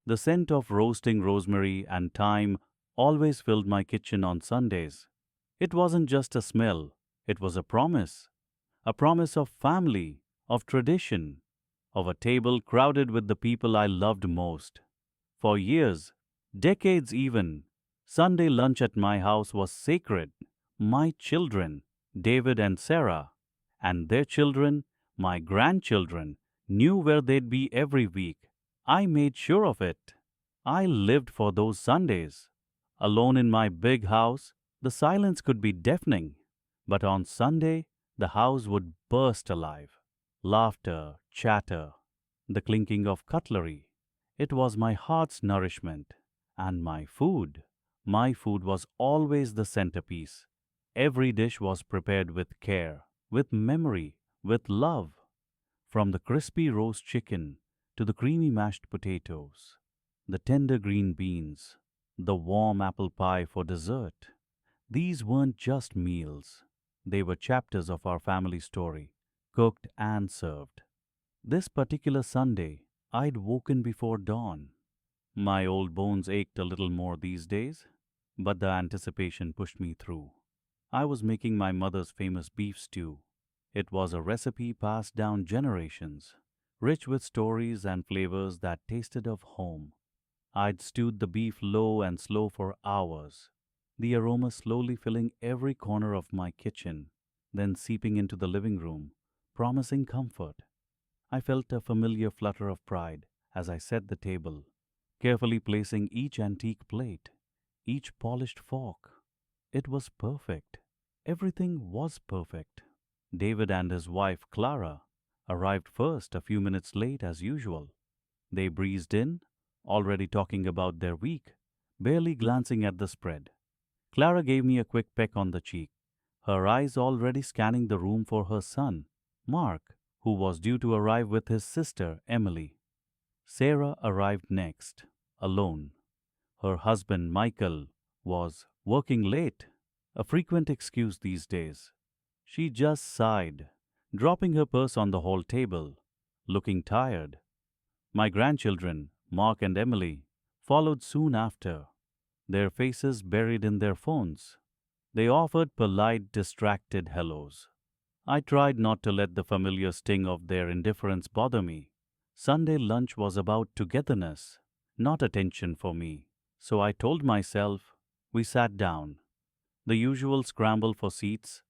The scent of roasting rosemary and thyme always filled my kitchen on Sundays. It wasn't just a smell, it was a promise of family, of tradition, of a table crowded with the people I loved most. For years, decades even, Sunday lunch at my house was sacred. My children, David and Sarah, and their children, my grandchildren, knew where they'd be every week. I made sure of it. I lived for those Sundays. Alone in my big house, the silence could be deafening. But on Sunday, the house would burst alive. Laughter, chatter, the clinking of cutlery. It was my heart's nourishment. And my food. My food was always the centerpiece. Every dish was prepared with care, with memory, with love. From the crispy roast chicken to the creamy mashed potatoes, the tender green beans, the warm apple pie for dessert. These weren't just meals. They were chapters of our family story, cooked and served. This particular Sunday, I'd woken before dawn. My old bones ached a little more these days, but the anticipation pushed me through. I was making my mother's famous beef stew. It was a recipe passed down generations, rich with stories and flavors that tasted of home. I'd stewed the beef low and slow for hours, the aroma slowly filling every corner of my kitchen, then seeping into the living room, promising comfort. I felt a familiar flutter of pride as I set the table, carefully placing each antique plate, each polished fork. It was perfect. Everything was perfect. David and his wife, Clara, arrived first a few minutes late as usual. They breezed in, already talking about their week, barely glancing at the spread. Clara gave me a quick peck on the cheek, her eyes already scanning the room for her son, Mark, who was due to arrive with his sister, Emily. Sarah arrived next, alone. Her husband, Michael, was working late, a frequent excuse these days. She just sighed, dropping her purse on the hall table, looking tired. My grandchildren, Mark and Emily, followed soon after, their faces buried in their phones. They offered polite, distracted hellos. I tried not to let the familiar sting of their indifference bother me. Sunday lunch was about togetherness, not attention for me. So I told myself, we sat down. The usual scramble for seats,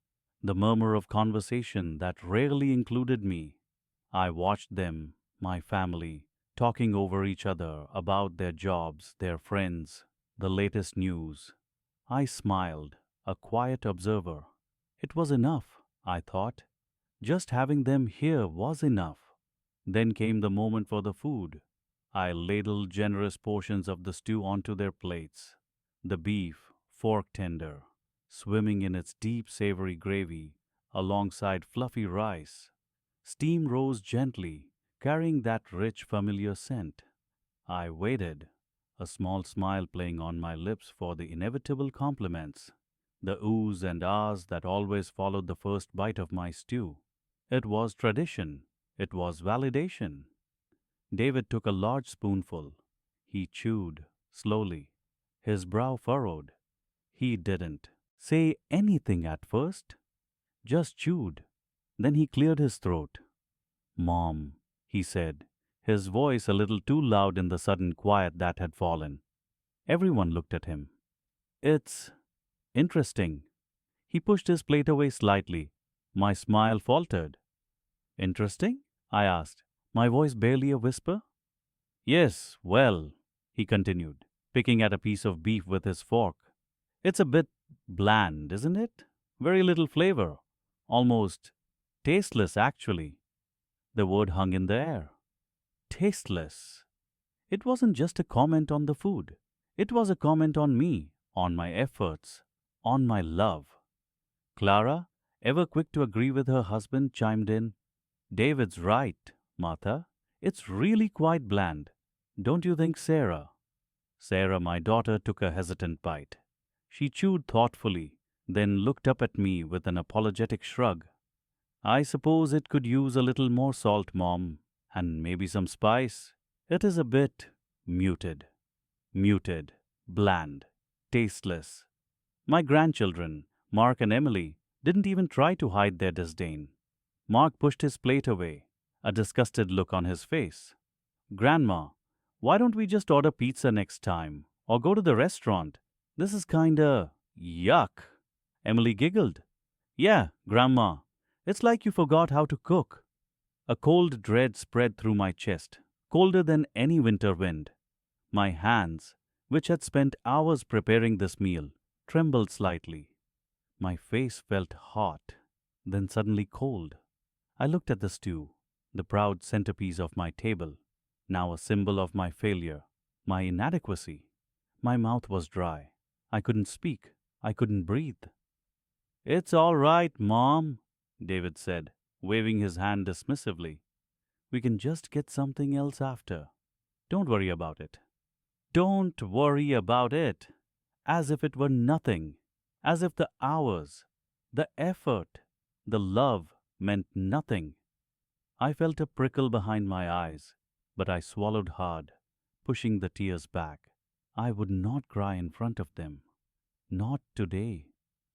the murmur of conversation that rarely included me. I watched them, my family, talking over each other about their jobs, their friends, the latest news. I smiled, a quiet observer. It was enough, I thought. Just having them here was enough. Then came the moment for the food. I ladled generous portions of the stew onto their plates. The beef, fork tender, swimming in its deep savory gravy, alongside fluffy rice. Steam rose gently, carrying that rich, familiar scent. I waited, a small smile playing on my lips for the inevitable compliments, the oohs and ahs that always followed the first bite of my stew. It was tradition. It was validation. David took a large spoonful. He chewed, slowly, his brow furrowed. He didn't say anything at first, just chewed. Then he cleared his throat. "Mom," he said, his voice a little too loud in the sudden quiet that had fallen. Everyone looked at him. "It's interesting." He pushed his plate away slightly. My smile faltered. "Interesting?" I asked, my voice barely a whisper. "Yes, well," he continued, picking at a piece of beef with his fork. "It's a bit bland, isn't it? Very little flavor. Almost tasteless, actually." The word hung in the air. Tasteless. It wasn't just a comment on the food. It was a comment on me, on my efforts, on my love. Clara, ever quick to agree with her husband, chimed in. "David's right, Martha. It's really quite bland. Don't you think, Sarah?" Sarah, my daughter, took a hesitant bite. She chewed thoughtfully, then looked up at me with an apologetic shrug. "I suppose it could use a little more salt, Mom, and maybe some spice. It is a bit Muted, muted, bland, tasteless. My grandchildren, Mark and Emily, didn't even try to hide their disdain. Mark pushed his plate away, a disgusted look on his face. Grandma, why don't we just order pizza next time? Or go to the restaurant? This is kinda yuck. Emily giggled. Yeah, Grandma, it's like you forgot how to cook. A cold dread spread through my chest, colder than any winter wind. My hands, which had spent hours preparing this meal, trembled slightly. My face felt hot, then suddenly cold. I looked at the stew, the proud centerpiece of my table, now a symbol of my failure, my inadequacy. My mouth was dry. I couldn't speak. I couldn't breathe. It's all right, Mom, David said, waving his hand dismissively. We can just get something else after. Don't worry about it. Don't worry about it. As if it were nothing. As if the hours, the effort, the love meant nothing. I felt a prickle behind my eyes, but I swallowed hard, pushing the tears back. I would not cry in front of them. Not today.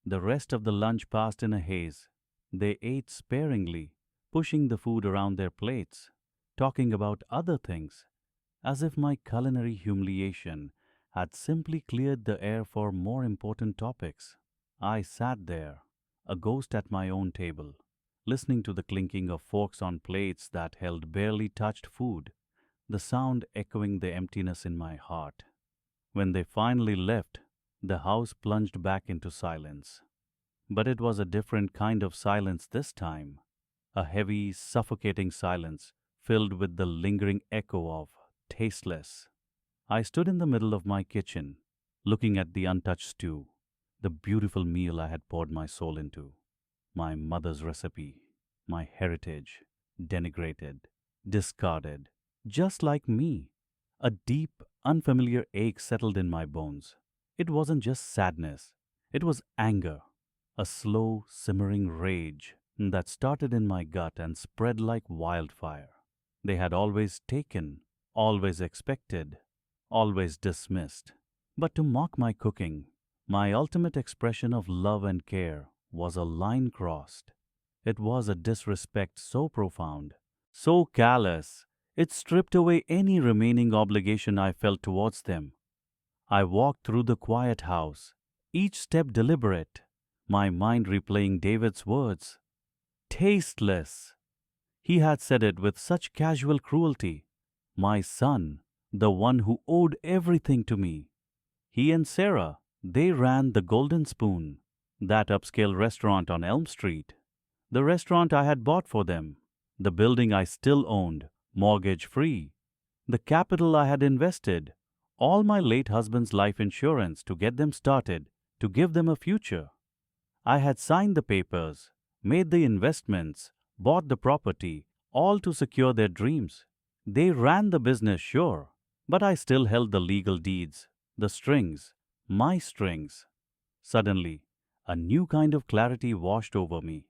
The rest of the lunch passed in a haze. They ate sparingly, pushing the food around their plates, talking about other things, as if my culinary humiliation had simply cleared the air for more important topics. I sat there, a ghost at my own table, listening to the clinking of forks on plates that held barely touched food, the sound echoing the emptiness in my heart. When they finally left, the house plunged back into silence. But it was a different kind of silence this time, a heavy, suffocating silence filled with the lingering echo of tasteless. I stood in the middle of my kitchen, looking at the untouched stew, the beautiful meal I had poured my soul into, my mother's recipe, my heritage, denigrated, discarded, just like me. A deep, unfamiliar ache settled in my bones. It wasn't just sadness, it was anger, a slow, simmering rage that started in my gut and spread like wildfire. They had always taken, always expected, always dismissed. But to mock my cooking, my ultimate expression of love and care, was a line crossed. It was a disrespect so profound, so callous, it stripped away any remaining obligation I felt towards them. I walked through the quiet house, each step deliberate, my mind replaying David's words. Tasteless! He had said it with such casual cruelty. My son, the one who owed everything to me. He and Sarah, they ran the Golden Spoon, that upscale restaurant on Elm Street. The restaurant I had bought for them, the building I still owned, mortgage free, the capital I had invested, all my late husband's life insurance to get them started, to give them a future. I had signed the papers, made the investments, bought the property, all to secure their dreams. They ran the business, sure, but I still held the legal deeds, the strings, my strings. Suddenly, a new kind of clarity washed over me.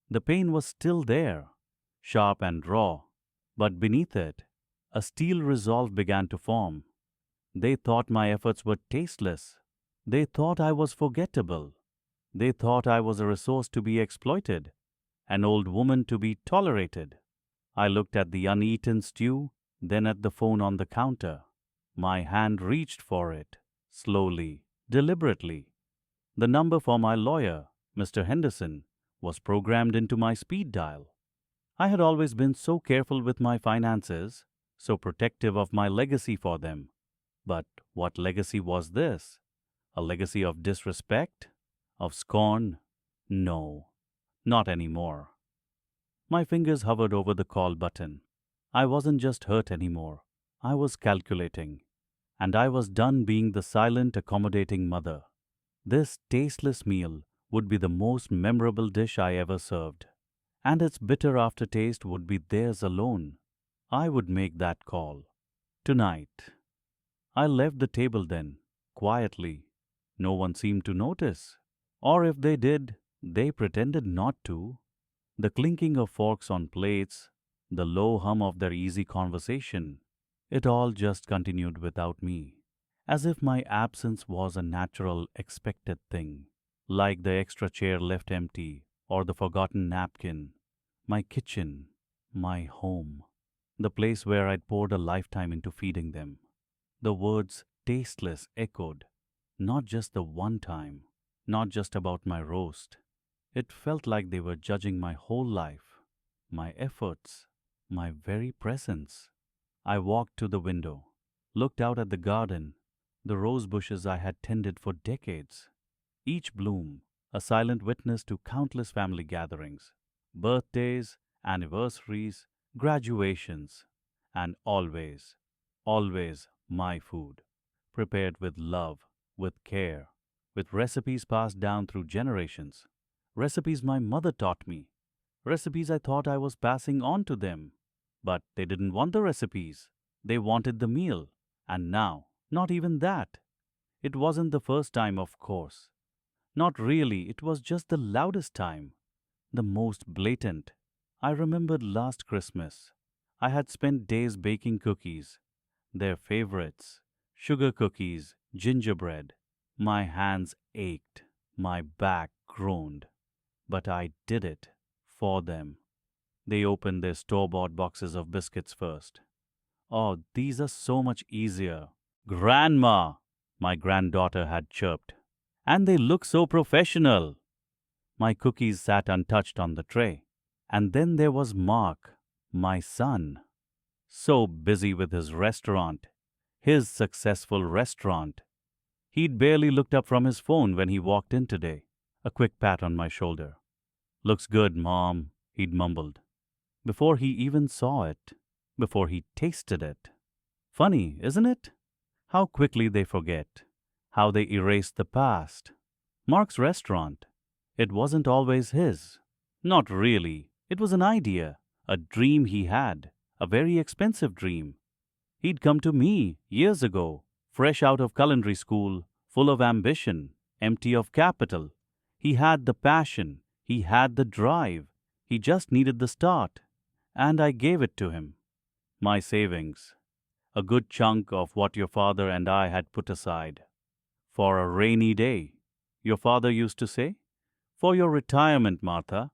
The pain was still there, sharp and raw, but beneath it, a steel resolve began to form. They thought my efforts were tasteless. They thought I was forgettable. They thought I was a resource to be exploited, an old woman to be tolerated. I looked at the uneaten stew, then at the phone on the counter. My hand reached for it, slowly, deliberately. The number for my lawyer, Mr. Henderson, was programmed into my speed dial. I had always been so careful with my finances, so protective of my legacy for them. But what legacy was this? A legacy of disrespect? Of scorn? No, not anymore. My fingers hovered over the call button. I wasn't just hurt anymore. I was calculating. And I was done being the silent, accommodating mother. This tasteless meal would be the most memorable dish I ever served. And its bitter aftertaste would be theirs alone. I would make that call. Tonight. I left the table then, quietly. No one seemed to notice. Or if they did, they pretended not to. The clinking of forks on plates, the low hum of their easy conversation. It all just continued without me, as if my absence was a natural, expected thing, like the extra chair left empty or the forgotten napkin. My kitchen, my home, the place where I'd poured a lifetime into feeding them. The words tasteless echoed, not just the one time, not just about my roast. It felt like they were judging my whole life, my efforts, my very presence. I walked to the window, looked out at the garden, the rose bushes I had tended for decades, each bloom a silent witness to countless family gatherings, birthdays, anniversaries, graduations, and always, always my food, prepared with love, with care, with recipes passed down through generations, recipes my mother taught me, recipes I thought I was passing on to them. But they didn't want the recipes. They wanted the meal. And now, not even that. It wasn't the first time, of course. Not really, it was just the loudest time, the most blatant. I remembered last Christmas. I had spent days baking cookies, their favorites, sugar cookies, gingerbread. My hands ached, my back groaned, but I did it for them. They opened their store bought boxes of biscuits first. Oh, these are so much easier. Grandma, my granddaughter had chirped. And they look so professional. My cookies sat untouched on the tray. And then there was Mark, my son, so busy with his restaurant, his successful restaurant. He'd barely looked up from his phone when he walked in today. A quick pat on my shoulder. Looks good, Mom, he'd mumbled. Before he even saw it, before he tasted it. Funny, isn't it? How quickly they forget, how they erase the past. Mark's restaurant, it wasn't always his. Not really. It was an idea, a dream he had, a very expensive dream. He'd come to me years ago, fresh out of culinary school, full of ambition, empty of capital. He had the passion, he had the drive, he just needed the start. And I gave it to him. My savings, a good chunk of what your father and I had put aside. For a rainy day, your father used to say. For your retirement, Martha.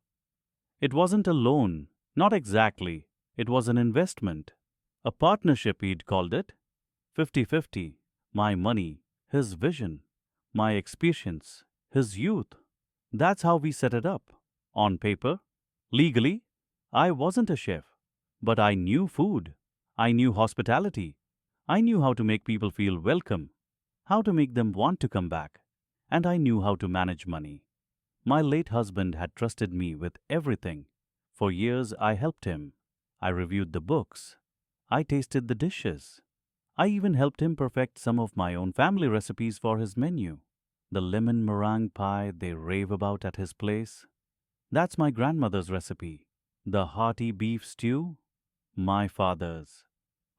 It wasn't a loan, not exactly. It was an investment. A partnership, he'd called it. 50-50. My money, his vision. My experience, his youth. That's how we set it up. On paper. Legally, I wasn't a chef. But I knew food. I knew hospitality. I knew how to make people feel welcome. How to make them want to come back. And I knew how to manage money. My late husband had trusted me with everything. For years I helped him. I reviewed the books. I tasted the dishes. I even helped him perfect some of my own family recipes for his menu. The lemon meringue pie they rave about at his place. That's my grandmother's recipe. The hearty beef stew, my father's.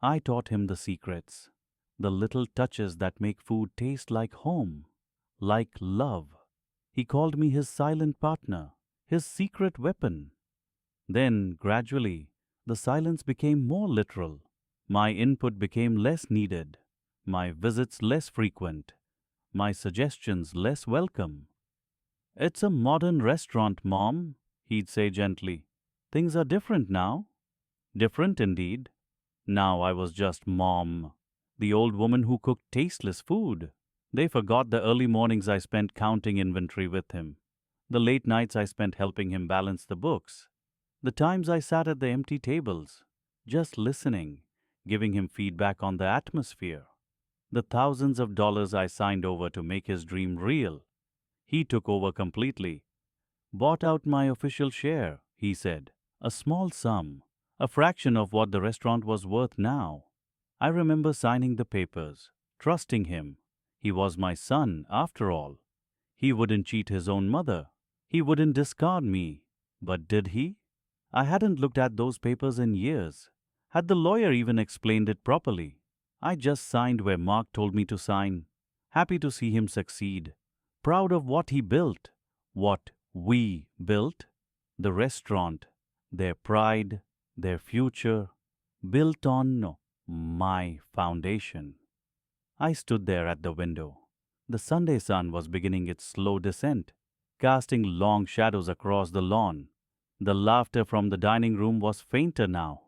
I taught him the secrets, the little touches that make food taste like home, like love. He called me his silent partner, his secret weapon. Then, gradually, the silence became more literal. My input became less needed, my visits less frequent, my suggestions less welcome. It's a modern restaurant, Mom, he'd say gently. Things are different now. Different indeed. Now I was just Mom, the old woman who cooked tasteless food. They forgot the early mornings I spent counting inventory with him, the late nights I spent helping him balance the books, the times I sat at the empty tables, just listening, giving him feedback on the atmosphere, the thousands of dollars I signed over to make his dream real. He took over completely, bought out my official share, he said, a small sum, a fraction of what the restaurant was worth now. I remember signing the papers, trusting him. He was my son, after all. He wouldn't cheat his own mother. He wouldn't discard me. But did he? I hadn't looked at those papers in years. Had the lawyer even explained it properly? I just signed where Mark told me to sign, happy to see him succeed, proud of what he built, what we built, the restaurant, their pride, their future, built on my foundation. I stood there at the window. The Sunday sun was beginning its slow descent, casting long shadows across the lawn. The laughter from the dining room was fainter now,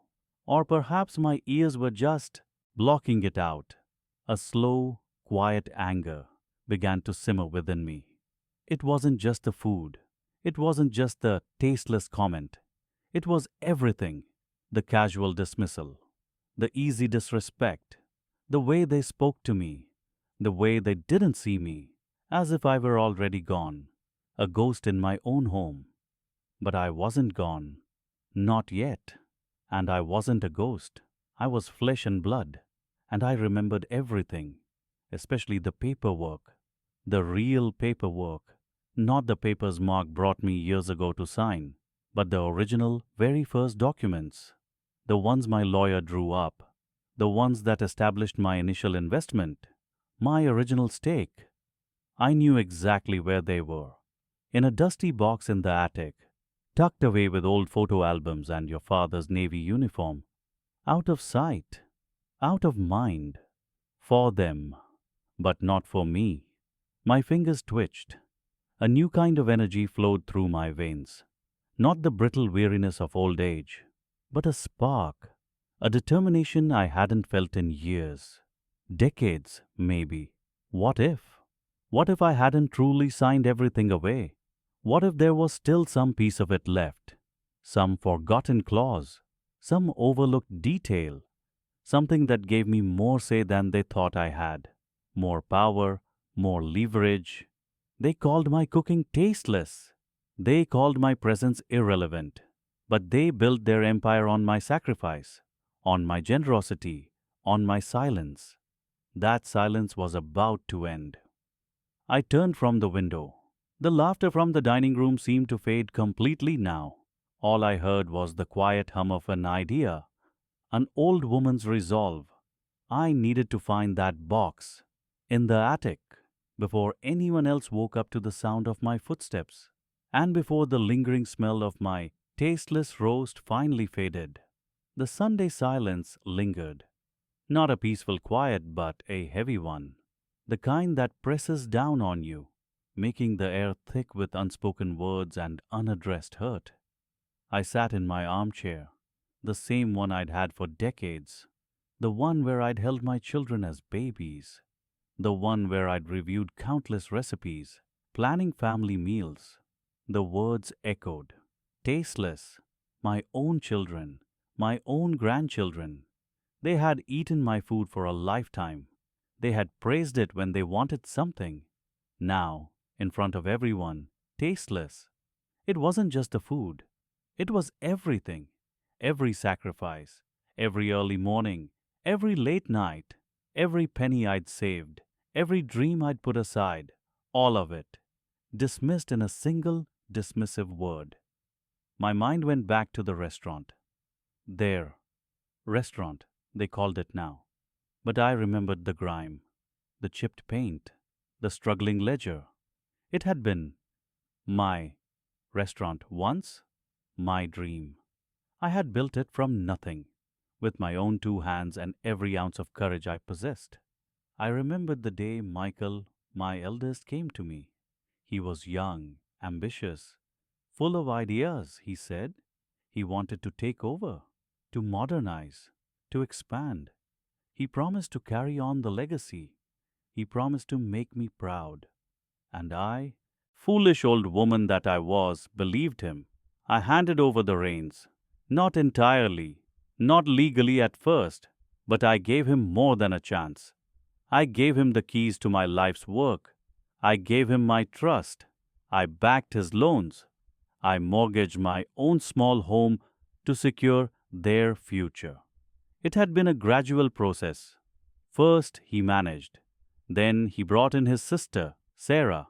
or perhaps my ears were just blocking it out. A slow, quiet anger began to simmer within me. It wasn't just the food. It wasn't just the tasteless comment. It was everything: the casual dismissal, the easy disrespect, the way they spoke to me, the way they didn't see me, as if I were already gone, a ghost in my own home. But I wasn't gone. Not yet. And I wasn't a ghost. I was flesh and blood. And I remembered everything, especially the paperwork. The real paperwork. Not the papers Mark brought me years ago to sign, but the original, very first documents. The ones my lawyer drew up. The ones that established my initial investment. My original stake. I knew exactly where they were. In a dusty box in the attic, tucked away with old photo albums and your father's navy uniform. Out of sight, out of mind. For them, but not for me. My fingers twitched. A new kind of energy flowed through my veins. Not the brittle weariness of old age, but a spark, a determination I hadn't felt in years. Decades, maybe. What if? What if I hadn't truly signed everything away? What if there was still some piece of it left? Some forgotten clause? Some overlooked detail? Something that gave me more say than they thought I had. More power, more leverage. They called my cooking tasteless. They called my presence irrelevant. But they built their empire on my sacrifice, on my generosity, on my silence. That silence was about to end. I turned from the window. The laughter from the dining room seemed to fade completely now. All I heard was the quiet hum of an idea, an old woman's resolve. I needed to find that box in the attic before anyone else woke up to the sound of my footsteps, and before the lingering smell of my tasteless roast finally faded. The Sunday silence lingered. Not a peaceful quiet, but a heavy one. The kind that presses down on you, making the air thick with unspoken words and unaddressed hurt. I sat in my armchair, the same one I'd had for decades, the one where I'd held my children as babies, the one where I'd reviewed countless recipes, planning family meals. The words echoed. Tasteless. My own children, my own grandchildren. They had eaten my food for a lifetime. They had praised it when they wanted something. Now, in front of everyone, tasteless. It wasn't just the food. It was everything. Every sacrifice, every early morning, every late night, every penny I'd saved, every dream I'd put aside, all of it, dismissed in a single dismissive word. My mind went back to the restaurant. There. Restaurant, they called it now. But I remembered the grime, the chipped paint, the struggling ledger. It had been my restaurant once, my dream. I had built it from nothing, with my own two hands and every ounce of courage I possessed. I remembered the day Michael, my eldest, came to me. He was young, ambitious, full of ideas, he said. He wanted to take over, to modernize, to expand. He promised to carry on the legacy. He promised to make me proud. And I, foolish old woman that I was, believed him. I handed over the reins. Not entirely, not legally at first, but I gave him more than a chance. I gave him the keys to my life's work. I gave him my trust. I backed his loans. I mortgaged my own small home to secure their future. It had been a gradual process. First, he managed. Then he brought in his sister, Sarah.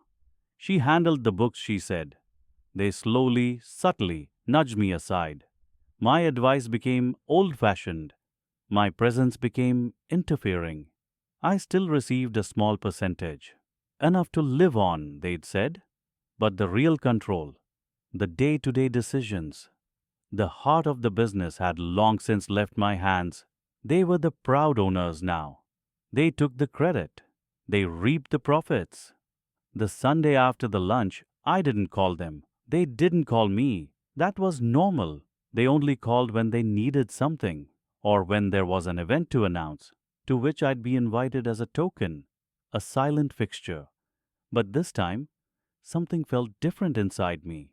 She handled the books, she said. They slowly, subtly nudged me aside. My advice became old-fashioned. My presence became interfering. I still received a small percentage. Enough to live on, they'd said. But the real control, the day-to-day decisions, the heart of the business had long since left my hands. They were the proud owners now. They took the credit. They reaped the profits. The Sunday after the lunch, I didn't call them. They didn't call me. That was normal. They only called when they needed something, or when there was an event to announce, to which I'd be invited as a token, a silent fixture. But this time, something felt different inside me.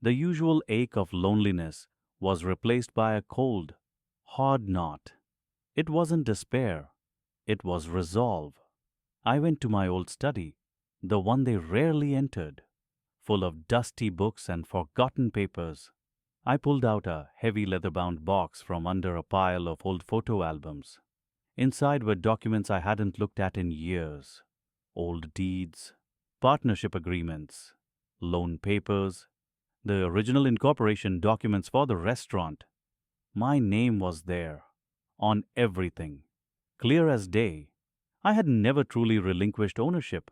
The usual ache of loneliness was replaced by a cold, hard knot. It wasn't despair, it was resolve. I went to my old study, the one they rarely entered, full of dusty books and forgotten papers. I pulled out a heavy leather bound box from under a pile of old photo albums. Inside were documents I hadn't looked at in years: old deeds, partnership agreements, loan papers, the original incorporation documents for the restaurant. My name was there, on everything, clear as day. I had never truly relinquished ownership.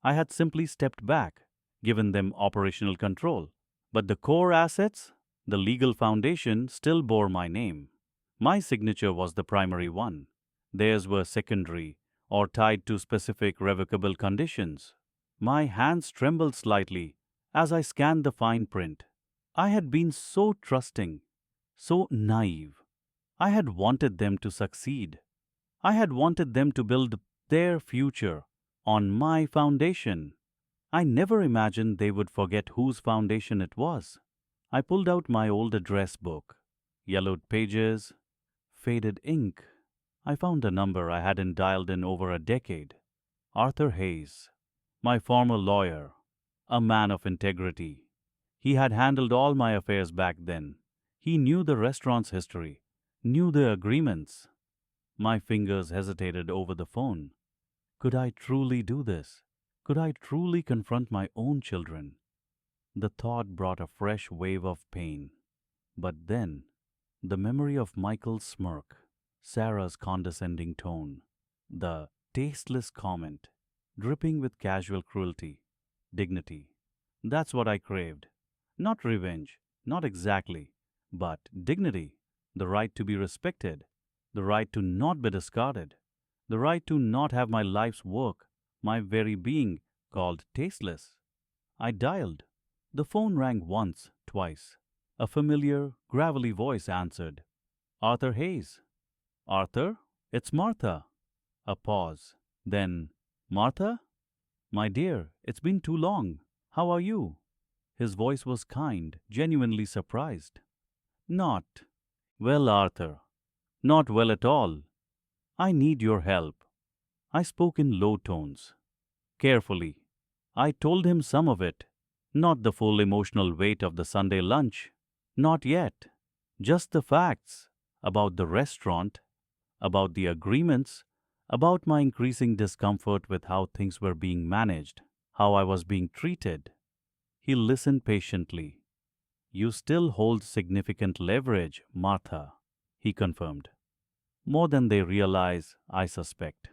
I had simply stepped back, given them operational control. But the core assets, the legal foundation, still bore my name. My signature was the primary one. Theirs were secondary, or tied to specific revocable conditions. My hands trembled slightly as I scanned the fine print. I had been so trusting, so naive. I had wanted them to succeed. I had wanted them to build their future on my foundation. I never imagined they would forget whose foundation it was. I pulled out my old address book. Yellowed pages, faded ink. I found a number I hadn't dialed in over a decade. Arthur Hayes, my former lawyer, a man of integrity. He had handled all my affairs back then. He knew the restaurant's history, knew the agreements. My fingers hesitated over the phone. Could I truly do this? Could I truly confront my own children? The thought brought a fresh wave of pain. But then, the memory of Michael's smirk, Sarah's condescending tone, the tasteless comment, dripping with casual cruelty, dignity. That's what I craved. Not revenge, not exactly, but dignity, the right to be respected, the right to not be discarded, the right to not have my life's work, my very being, called tasteless. I dialed. The phone rang once, twice. A familiar, gravelly voice answered. Arthur Hayes. Arthur? It's Martha. A pause. Then, Martha? My dear, it's been too long. How are you? His voice was kind, genuinely surprised. Not well, Arthur. Not well at all. I need your help. I spoke in low tones. Carefully. I told him some of it, not the full emotional weight of the Sunday lunch. Not yet. Just the facts about the restaurant, about the agreements, about my increasing discomfort with how things were being managed, how I was being treated. He listened patiently. You still hold significant leverage, Martha, he confirmed. More than they realize, I suspect.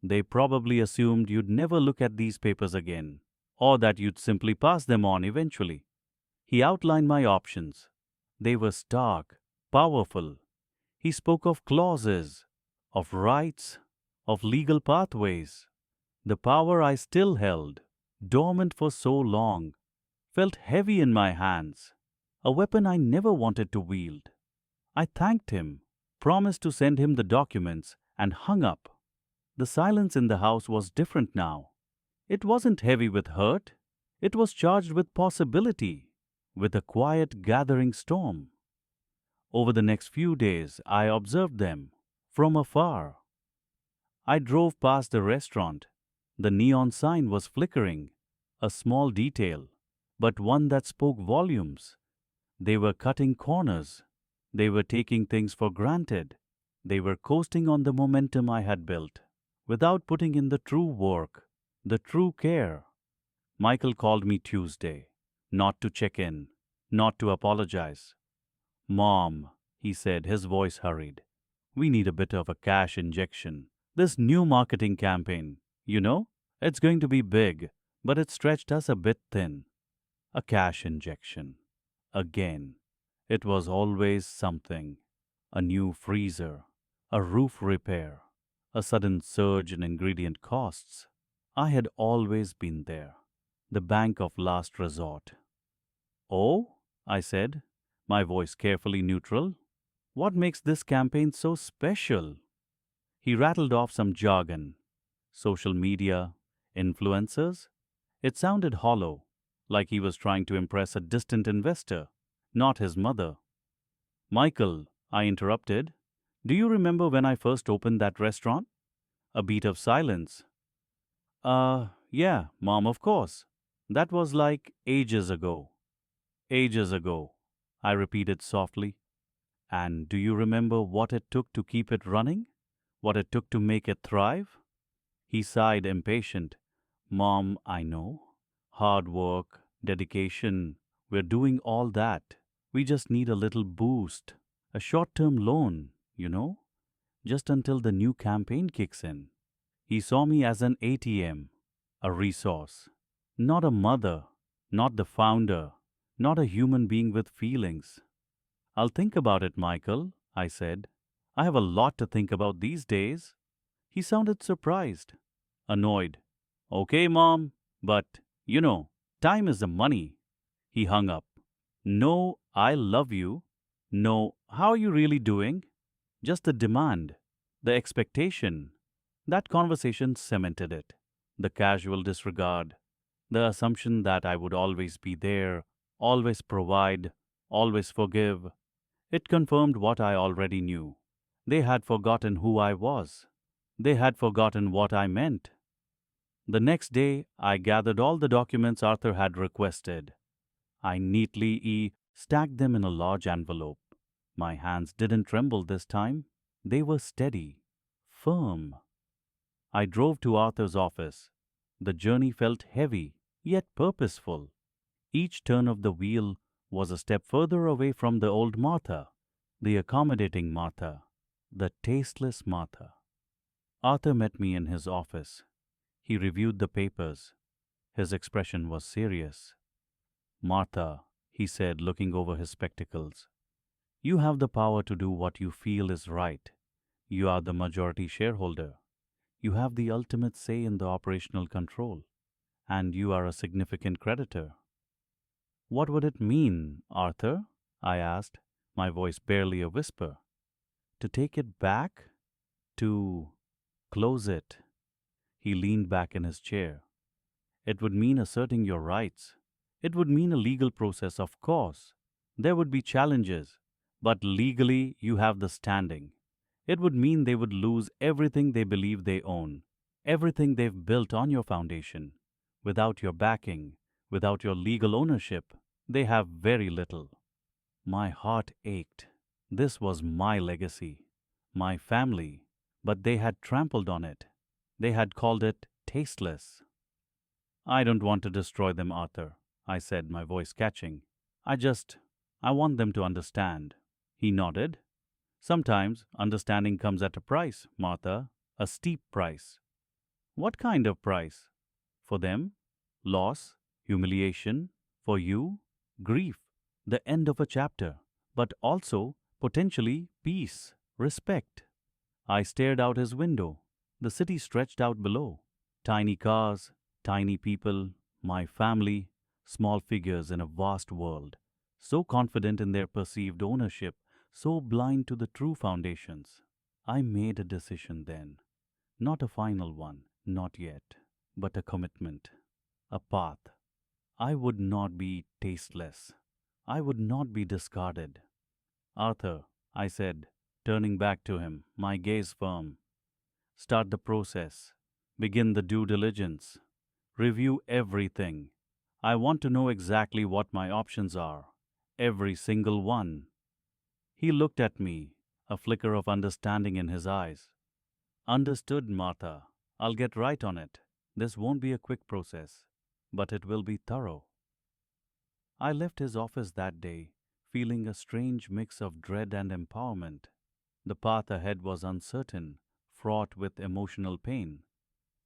They probably assumed you'd never look at these papers again, or that you'd simply pass them on eventually. He outlined my options. They were stark, powerful. He spoke of clauses, of rights, of legal pathways. The power I still held, dormant for so long, felt heavy in my hands, a weapon I never wanted to wield. I thanked him, promised to send him the documents, and hung up. The silence in the house was different now. It wasn't heavy with hurt. It was charged with possibility, with a quiet gathering storm. Over the next few days, I observed them from afar. I drove past the restaurant. The neon sign was flickering, a small detail, but one that spoke volumes. They were cutting corners. They were taking things for granted. They were coasting on the momentum I had built, without putting in the true work, the true care. Michael called me Tuesday, not to check in, not to apologize. Mom, he said, his voice hurried. We need a bit of a cash injection. This new marketing campaign, it's going to be big, but it stretched us a bit thin. A cash injection. Again. It was always something. A new freezer, a roof repair, a sudden surge in ingredient costs. I had always been there, the bank of last resort. Oh, I said, my voice carefully neutral. What makes this campaign so special? He rattled off some jargon. Social media, influencers. It sounded hollow, like he was trying to impress a distant investor, not his mother. Michael, I interrupted, do you remember when I first opened that restaurant? A beat of silence. Yeah, Mom, of course. That was like ages ago. Ages ago, I repeated softly. And do you remember what it took to keep it running? What it took to make it thrive? He sighed impatient. Mom, I know. Hard work, dedication. We're doing all that. We just need a little boost. A short term loan, just until the new campaign kicks in. He saw me as an ATM, a resource. Not a mother, not the founder, not a human being with feelings. I'll think about it, Michael, I said. I have a lot to think about these days. He sounded surprised, annoyed. Okay, Mom, but, time is the money. He hung up. No, I love you. No, how are you really doing? Just the demand, the expectation. That conversation cemented it. The casual disregard, the assumption that I would always be there, always provide, always forgive. It confirmed what I already knew. They had forgotten who I was. They had forgotten what I meant. The next day, I gathered all the documents Arthur had requested. I neatly stacked them in a large envelope. My hands didn't tremble this time. They were steady, firm. I drove to Arthur's office. The journey felt heavy, yet purposeful. Each turn of the wheel was a step further away from the old Martha, the accommodating Martha, the tasteless Martha. Arthur met me in his office. He reviewed the papers. His expression was serious. Martha, he said, looking over his spectacles, you have the power to do what you feel is right. You are the majority shareholder. You have the ultimate say in the operational control. And you are a significant creditor. What would it mean, Arthur? I asked, my voice barely a whisper. To take it back? To close it? He leaned back in his chair. It would mean asserting your rights. It would mean a legal process, of course. There would be challenges, but legally you have the standing. It would mean they would lose everything they believe they own, everything they've built on your foundation. Without your backing, without your legal ownership, they have very little. My heart ached. This was my legacy, my family, but they had trampled on it. They had called it tasteless. I don't want to destroy them, Arthur, I said, my voice catching. I want them to understand. He nodded. Sometimes understanding comes at a price, Martha, a steep price. What kind of price? For them, loss, humiliation. For you, grief, the end of a chapter, but also, potentially, peace, respect. I stared out his window. The city stretched out below. Tiny cars, tiny people, my family, small figures in a vast world, so confident in their perceived ownership, so blind to the true foundations. I made a decision then. Not a final one, not yet, but a commitment, a path. I would not be tasteless. I would not be discarded. Arthur, I said, turning back to him, my gaze firm. Start the process. Begin the due diligence. Review everything. I want to know exactly what my options are. Every single one. He looked at me, a flicker of understanding in his eyes. Understood, Martha. I'll get right on it. This won't be a quick process, but it will be thorough. I left his office that day, feeling a strange mix of dread and empowerment. The path ahead was uncertain, fraught with emotional pain.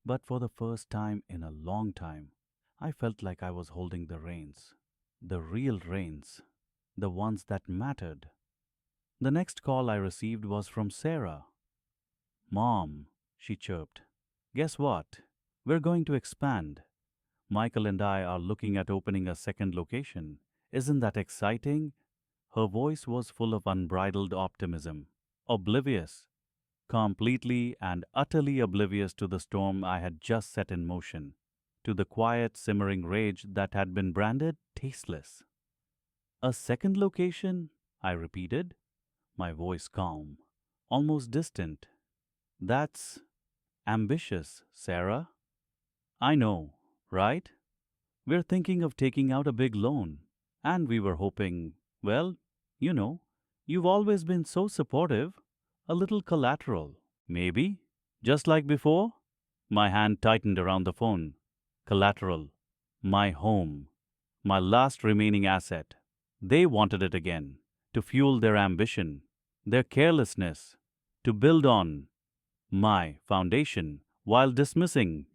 But for the first time in a long time, I felt like I was holding the reins. The real reins. The ones that mattered. The next call I received was from Sarah. Mom, she chirped. Guess what? We're going to expand. Michael and I are looking at opening a second location. Isn't that exciting? Her voice was full of unbridled optimism. Oblivious, completely and utterly oblivious to the storm I had just set in motion, to the quiet, simmering rage that had been branded tasteless. A second location? I repeated, my voice calm, almost distant. That's ambitious, Sarah. I know, right? We're thinking of taking out a big loan, and we were hoping, well, you know, you've always been so supportive, a little collateral, maybe? Just like before? My hand tightened around the phone. Collateral. My home. My last remaining asset. They wanted it again, to fuel their ambition, their carelessness, to build on my foundation while dismissing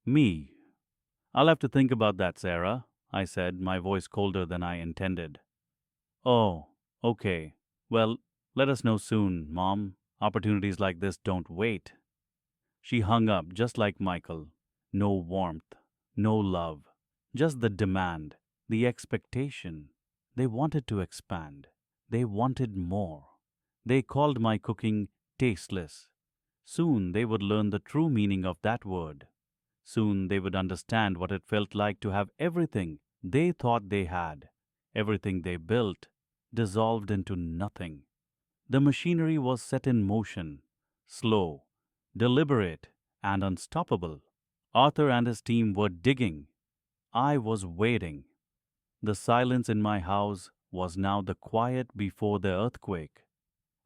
me. I'll have to think about that, Sarah, I said, my voice colder than I intended. Oh, okay. Well, let us know soon, Mom. Opportunities like this don't wait. She hung up just like Michael. No warmth, no love, just the demand, the expectation. They wanted to expand. They wanted more. They called my cooking tasteless. Soon they would learn the true meaning of that word. Soon they would understand what it felt like to have everything they thought they had, everything they built, dissolved into nothing. The machinery was set in motion, slow, deliberate, and unstoppable. Arthur and his team were digging. I was waiting. The silence in my house was now the quiet before the earthquake.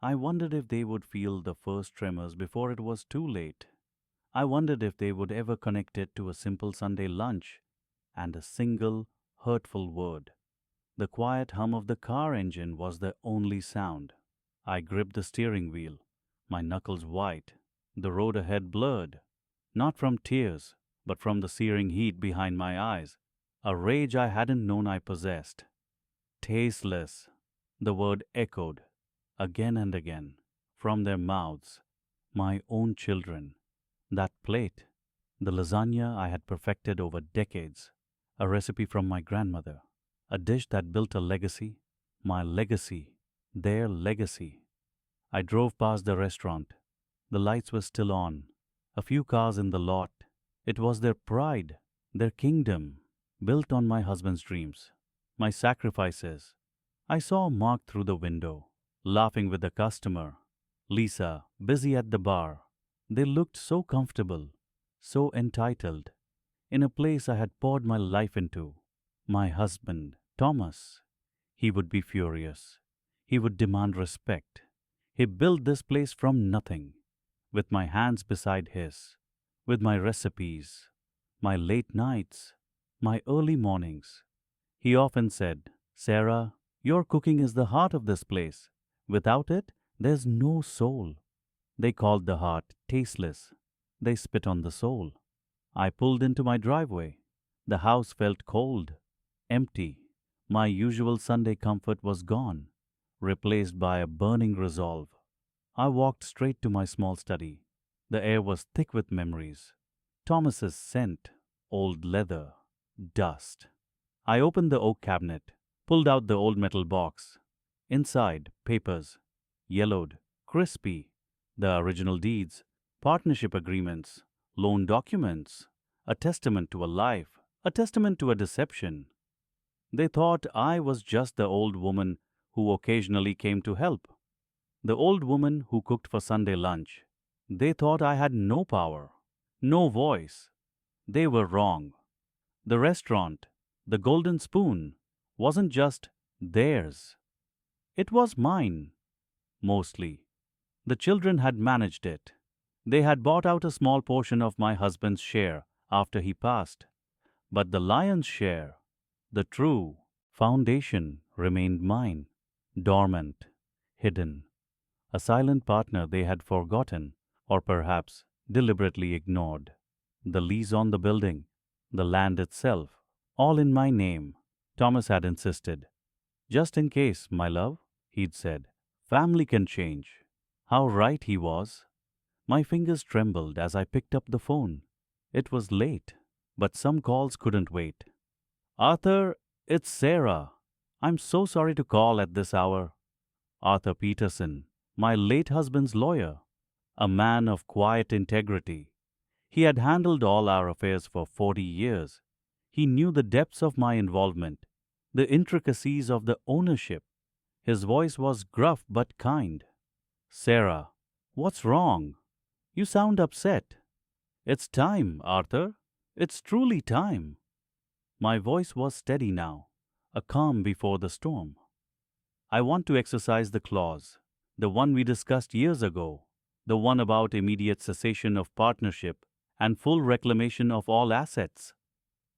I wondered if they would feel the first tremors before it was too late. I wondered if they would ever connect it to a simple Sunday lunch and a single hurtful word. The quiet hum of the car engine was the only sound. I gripped the steering wheel, my knuckles white, the road ahead blurred, not from tears, but from the searing heat behind my eyes, a rage I hadn't known I possessed. Tasteless, the word echoed, again and again, from their mouths. My own children. That plate, the lasagna I had perfected over decades, a recipe from my grandmother, a dish that built a legacy, my legacy, their legacy. I drove past the restaurant. The lights were still on, a few cars in the lot. It was their pride, their kingdom, built on my husband's dreams, my sacrifices. I saw Mark through the window, laughing with the customer, Lisa busy at the bar. They looked so comfortable, so entitled, in a place I had poured my life into. My husband, Thomas, he would be furious. He would demand respect. He built this place from nothing, with my hands beside his, with my recipes, my late nights, my early mornings. He often said, Sarah, your cooking is the heart of this place. Without it, there's no soul. They called the heart tasteless. They spit on the soul. I pulled into my driveway. The house felt cold, empty. My usual Sunday comfort was gone, replaced by a burning resolve. I walked straight to my small study. The air was thick with memories. Thomas's scent, old leather, dust. I opened the oak cabinet, pulled out the old metal box. Inside, papers, yellowed, crispy, the original deeds, partnership agreements, loan documents, a testament to a life, a testament to a deception. They thought I was just the old woman who occasionally came to help, the old woman who cooked for Sunday lunch. They thought I had no power, no voice. They were wrong. The restaurant, the golden spoon, wasn't just theirs. It was mine, mostly. The children had managed it. They had bought out a small portion of my husband's share after he passed. But the lion's share, the true foundation, remained mine, dormant, hidden, a silent partner they had forgotten, or perhaps deliberately ignored. The lease on the building, the land itself, all in my name, Thomas had insisted. Just in case, my love, he'd said, family can change. How right he was. My fingers trembled as I picked up the phone. It was late, but some calls couldn't wait. Arthur, it's Sarah. I'm so sorry to call at this hour. Arthur Peterson, my late husband's lawyer, a man of quiet integrity. He had handled all our affairs for 40 years. He knew the depths of my involvement, the intricacies of the ownership. His voice was gruff but kind. Sarah, what's wrong? You sound upset. It's time, Arthur. It's truly time. My voice was steady now, a calm before the storm. I want to exercise the clause, the one we discussed years ago, the one about immediate cessation of partnership and full reclamation of all assets.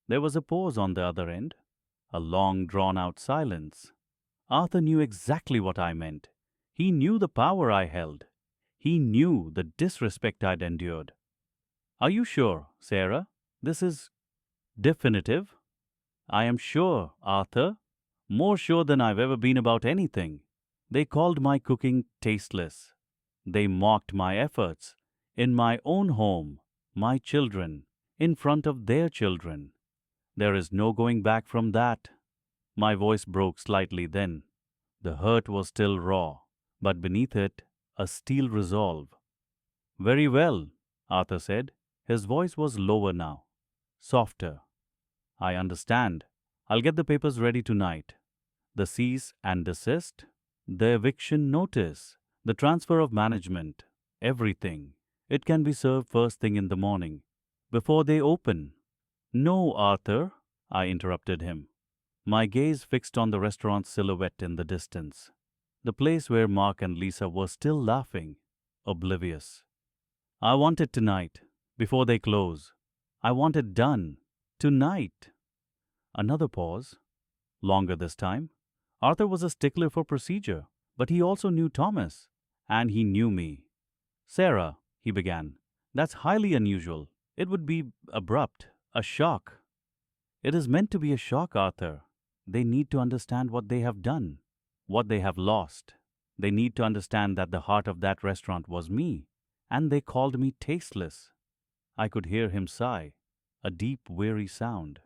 There was a pause on the other end, a long drawn out silence. Arthur knew exactly what I meant. He knew the power I held. He knew the disrespect I'd endured. Are you sure, Sarah? This is definitive? I am sure, Arthur. More sure than I've ever been about anything. They called my cooking tasteless. They mocked my efforts. In my own home, my children, in front of their children. There is no going back from that. My voice broke slightly then. The hurt was still raw, but beneath it, a steel resolve. Very well, Arthur said. His voice was lower now, softer. I understand. I'll get the papers ready tonight. The cease and desist, the eviction notice, the transfer of management, everything. It can be served first thing in the morning, before they open. No, Arthur, I interrupted him. My gaze fixed on the restaurant's silhouette in the distance, the place where Mark and Lisa were still laughing, oblivious. I want it tonight, before they close. I want it done, tonight. Another pause, longer this time. Arthur was a stickler for procedure, but he also knew Thomas, and he knew me. Sarah, he began, that's highly unusual. It would be abrupt, a shock. It is meant to be a shock, Arthur. They need to understand what they have done, what they have lost. They need to understand that the heart of that restaurant was me, and they called me tasteless. I could hear him sigh, a deep, weary sound.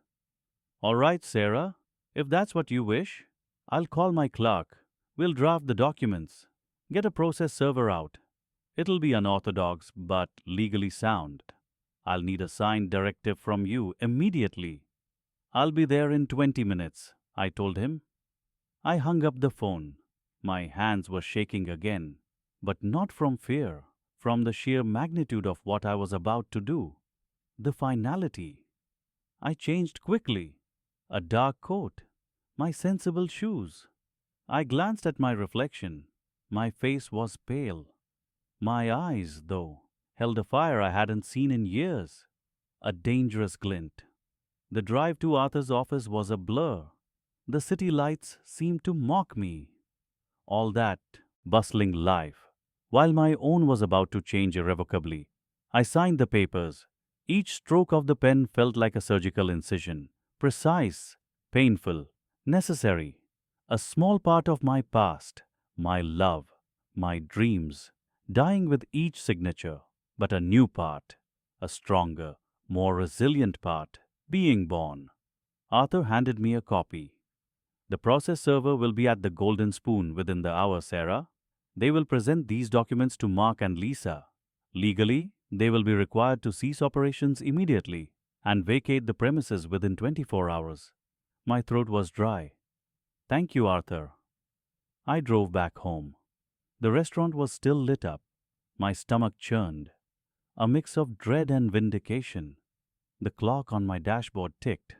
All right, Sarah, if that's what you wish, I'll call my clerk. We'll draft the documents. Get a process server out. It'll be unorthodox, but legally sound. I'll need a signed directive from you immediately. I'll be there in 20 minutes, I told him. I hung up the phone. My hands were shaking again, but not from fear, from the sheer magnitude of what I was about to do. The finality. I changed quickly. A dark coat, my sensible shoes. I glanced at my reflection. My face was pale. My eyes, though, held a fire I hadn't seen in years, a dangerous glint. The drive to Arthur's office was a blur. The city lights seemed to mock me. All that bustling life, while my own was about to change irrevocably. I signed the papers. Each stroke of the pen felt like a surgical incision, precise, painful, necessary. A small part of my past, my love, my dreams, dying with each signature, but a new part, a stronger, more resilient part, being born. Arthur handed me a copy. The process server will be at the Golden Spoon within the hour, Sarah. They will present these documents to Mark and Lisa. Legally, they will be required to cease operations immediately and vacate the premises within 24 hours. My throat was dry. Thank you, Arthur. I drove back home. The restaurant was still lit up. My stomach churned, a mix of dread and vindication. The clock on my dashboard ticked,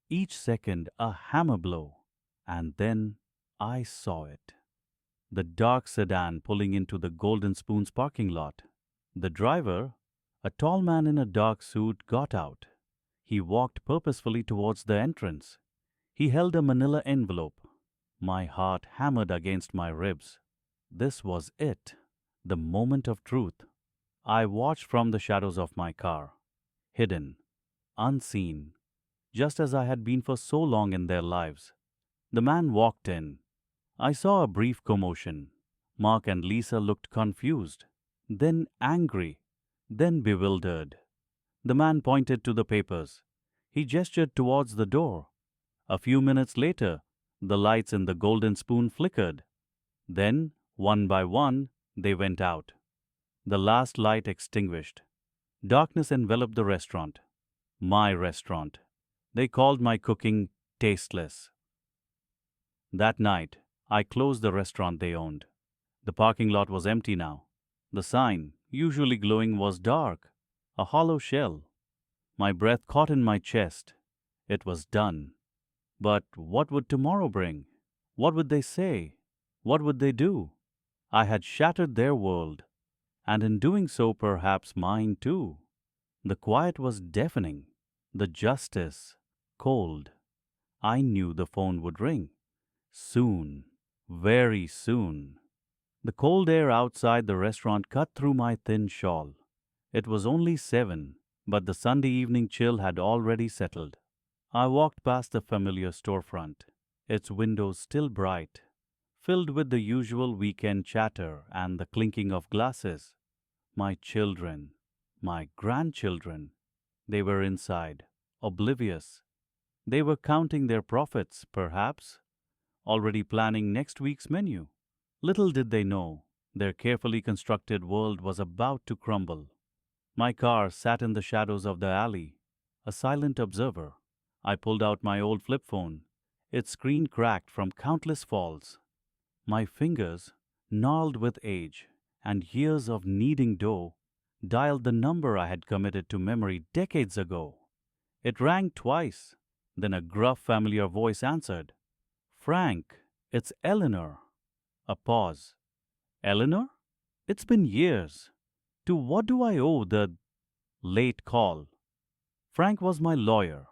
each second a hammer blow, and then I saw it. The dark sedan pulling into the Golden Spoon's parking lot. The driver, a tall man in a dark suit, got out. He walked purposefully towards the entrance. He held a manila envelope. My heart hammered against my ribs. This was it, the moment of truth. I watched from the shadows of my car, hidden, unseen, just as I had been for so long in their lives. The man walked in. I saw a brief commotion. Mark and Lisa looked confused, then angry. then bewildered. The man pointed to the papers. He gestured towards the door. A few minutes later, the lights in the Golden Spoon flickered. Then, one by one, they went out. The last light extinguished. Darkness enveloped the restaurant. My restaurant. They called my cooking tasteless. That night, I closed the restaurant they owned. The parking lot was empty now. The sign, usually glowing, was dark, a hollow shell. My breath caught in my chest. It was done. But what would tomorrow bring? What would they say? What would they do? I had shattered their world, and in doing so, perhaps mine too. The quiet was deafening, the justice cold. I knew the phone would ring. Soon, very soon. The cold air outside the restaurant cut through my thin shawl. It was only 7, but the Sunday evening chill had already settled. I walked past the familiar storefront, its windows still bright, filled with the usual weekend chatter and the clinking of glasses. My children, my grandchildren, they were inside, oblivious. They were counting their profits, perhaps, already planning next week's menu. Little did they know, their carefully constructed world was about to crumble. My car sat in the shadows of the alley, a silent observer. I pulled out my old flip phone, its screen cracked from countless falls. My fingers, gnarled with age and years of kneading dough, dialed the number I had committed to memory decades ago. It rang twice, then a gruff, familiar voice answered. "Frank, it's Eleanor." A pause. "Eleanor? It's been years. To what do I owe the late call?" Frank was my lawyer,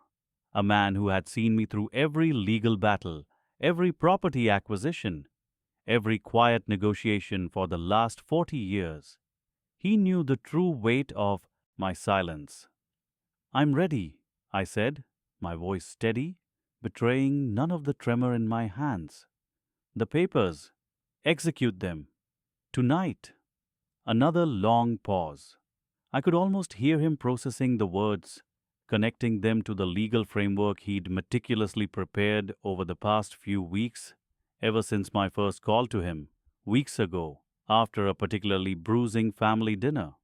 a man who had seen me through every legal battle, every property acquisition, every quiet negotiation for the last 40 years. He knew the true weight of my silence. "I'm ready," I said, my voice steady, betraying none of the tremor in my hands. "The papers. Execute them. Tonight." Another long pause. I could almost hear him processing the words, connecting them to the legal framework he'd meticulously prepared over the past few weeks, ever since my first call to him, weeks ago, after a particularly bruising family dinner.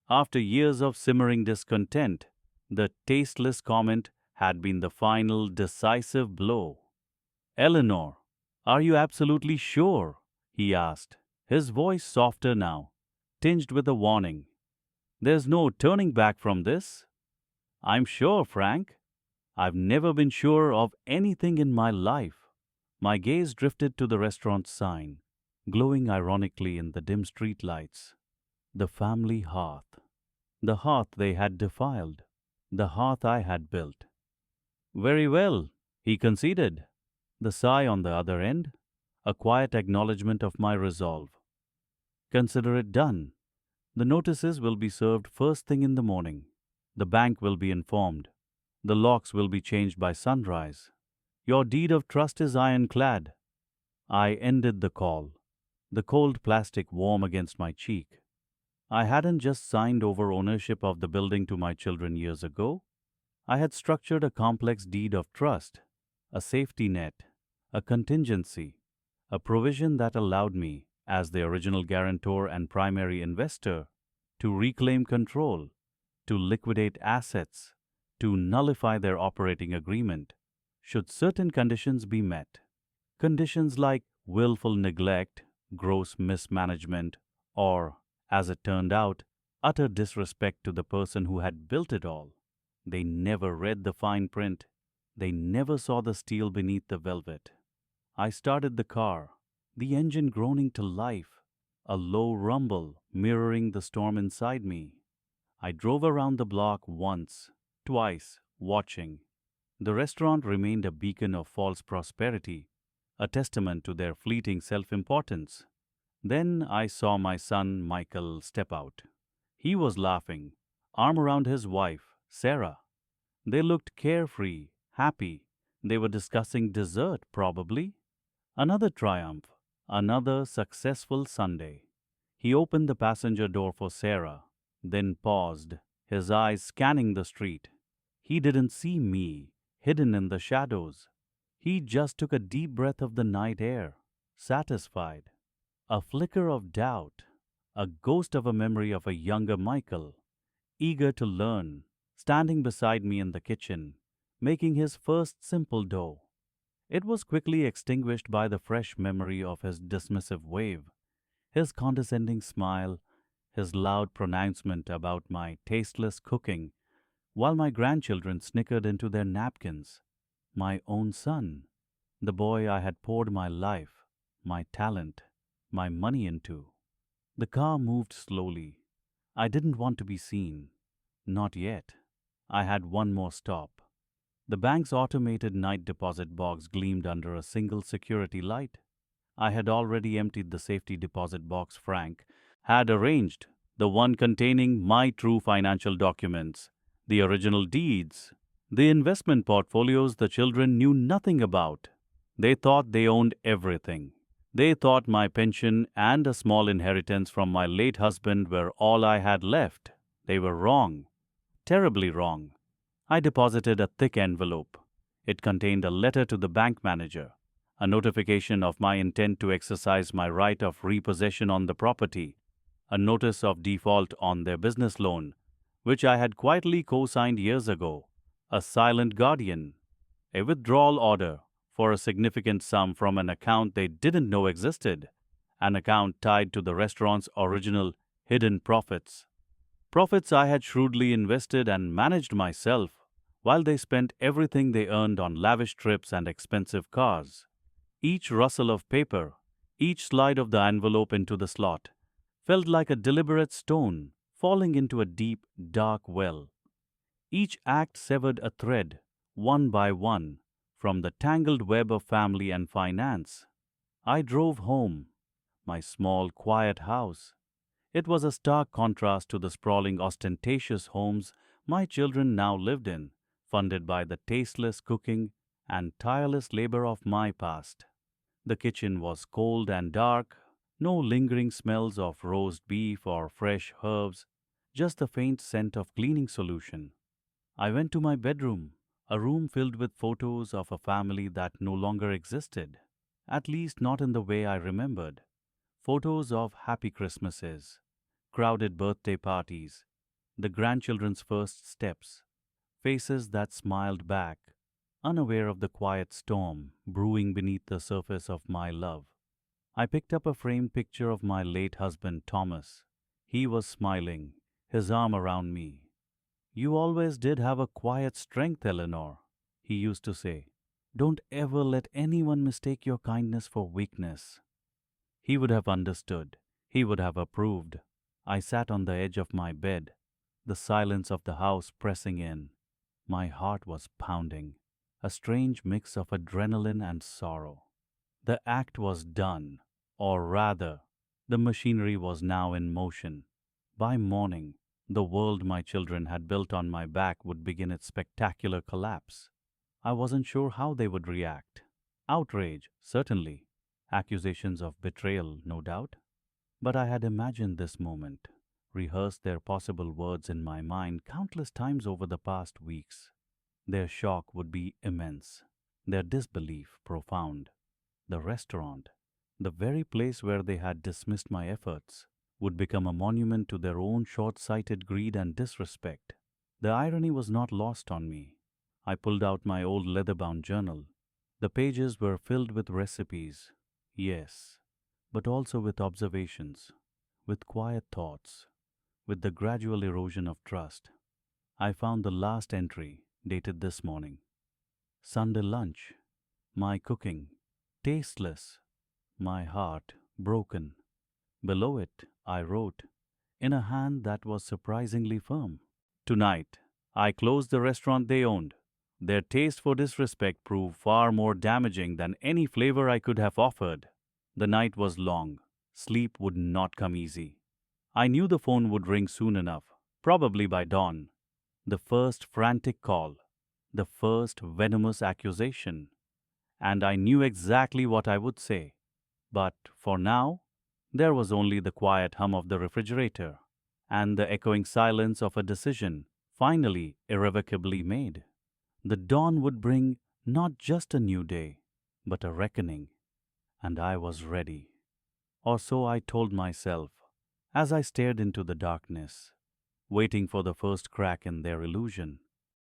After years of simmering discontent, the tasteless comment had been the final, decisive blow. "Eleanor, are you absolutely sure?" he asked, his voice softer now, tinged with a warning. "There's no turning back from this?" "I'm sure, Frank. I've never been sure of anything in my life." My gaze drifted to the restaurant's sign, glowing ironically in the dim street lights. The family hearth. The hearth they had defiled. The hearth I had built. "Very well," he conceded. The sigh on the other end, a quiet acknowledgement of my resolve. "Consider it done. The notices will be served first thing in the morning. The bank will be informed. The locks will be changed by sunrise. Your deed of trust is ironclad." I ended the call, the cold plastic warm against my cheek. I hadn't just signed over ownership of the building to my children years ago. I had structured a complex deed of trust, a safety net, a contingency, a provision that allowed me, as the original guarantor and primary investor, to reclaim control, to liquidate assets, to nullify their operating agreement, should certain conditions be met. Conditions like willful neglect, gross mismanagement, or, as it turned out, utter disrespect to the person who had built it all. They never read the fine print. They never saw the steel beneath the velvet. I started the car, the engine groaning to life, a low rumble mirroring the storm inside me. I drove around the block once, twice, watching. The restaurant remained a beacon of false prosperity, a testament to their fleeting self-importance. Then I saw my son Michael step out. He was laughing, arm around his wife, Sarah. They looked carefree, happy. They were discussing dessert, probably. Another triumph, another successful Sunday. He opened the passenger door for Sarah. then paused, his eyes scanning the street. He didn't see me, hidden in the shadows. He just took a deep breath of the night air, satisfied. A flicker of doubt, a ghost of a memory of a younger Michael, eager to learn, standing beside me in the kitchen, making his first simple dough. It was quickly extinguished by the fresh memory of his dismissive wave, his condescending smile, his loud pronouncement about my tasteless cooking, while my grandchildren snickered into their napkins. My own son, the boy I had poured my life, my talent, my money into. The car moved slowly. I didn't want to be seen. Not yet. I had one more stop. The bank's automated night deposit box gleamed under a single security light. I had already emptied the safety deposit box Frank had arranged, the one containing my true financial documents, the original deeds, the investment portfolios the children knew nothing about. They thought they owned everything. They thought my pension and a small inheritance from my late husband were all I had left. They were wrong, terribly wrong. I deposited a thick envelope. It contained a letter to the bank manager, a notification of my intent to exercise my right of repossession on the property, a notice of default on their business loan, which I had quietly co-signed years ago, a silent guardian, a withdrawal order for a significant sum from an account they didn't know existed, an account tied to the restaurant's original hidden profits. Profits I had shrewdly invested and managed myself, while they spent everything they earned on lavish trips and expensive cars. Each rustle of paper, each slide of the envelope into the slot, felt like a deliberate stone falling into a deep, dark well. Each act severed a thread, one by one, from the tangled web of family and finance. I drove home, my small, quiet house. It was a stark contrast to the sprawling, ostentatious homes my children now lived in, funded by the tasteless cooking and tireless labor of my past. The kitchen was cold and dark, no lingering smells of roast beef or fresh herbs, just the faint scent of cleaning solution. I went to my bedroom, a room filled with photos of a family that no longer existed, at least not in the way I remembered. Photos of happy Christmases, crowded birthday parties, the grandchildren's first steps, faces that smiled back, unaware of the quiet storm brewing beneath the surface of my love. I picked up a framed picture of my late husband, Thomas. He was smiling, his arm around me. "You always did have a quiet strength, Eleanor," he used to say. "Don't ever let anyone mistake your kindness for weakness." He would have understood. He would have approved. I sat on the edge of my bed, the silence of the house pressing in. My heart was pounding, a strange mix of adrenaline and sorrow. The act was done, or rather, the machinery was now in motion. By morning, the world my children had built on my back would begin its spectacular collapse. I wasn't sure how they would react. Outrage, certainly. Accusations of betrayal, no doubt. But I had imagined this moment, rehearsed their possible words in my mind countless times over the past weeks. Their shock would be immense, their disbelief profound. The restaurant, the very place where they had dismissed my efforts, would become a monument to their own short-sighted greed and disrespect. The irony was not lost on me. I pulled out my old leather-bound journal. The pages were filled with recipes, yes, but also with observations, with quiet thoughts, with the gradual erosion of trust. I found the last entry, dated this morning. Sunday lunch. My cooking. Tasteless. My heart broken. Below it, I wrote, in a hand that was surprisingly firm, "Tonight, I closed the restaurant they owned. Their taste for disrespect proved far more damaging than any flavor I could have offered." The night was long. Sleep would not come easy. I knew the phone would ring soon enough, probably by dawn. The first frantic call, the first venomous accusation. And I knew exactly what I would say. But for now, there was only the quiet hum of the refrigerator and the echoing silence of a decision finally irrevocably made. The dawn would bring not just a new day, but a reckoning, and I was ready. Or so I told myself as I stared into the darkness, waiting for the first crack in their illusion.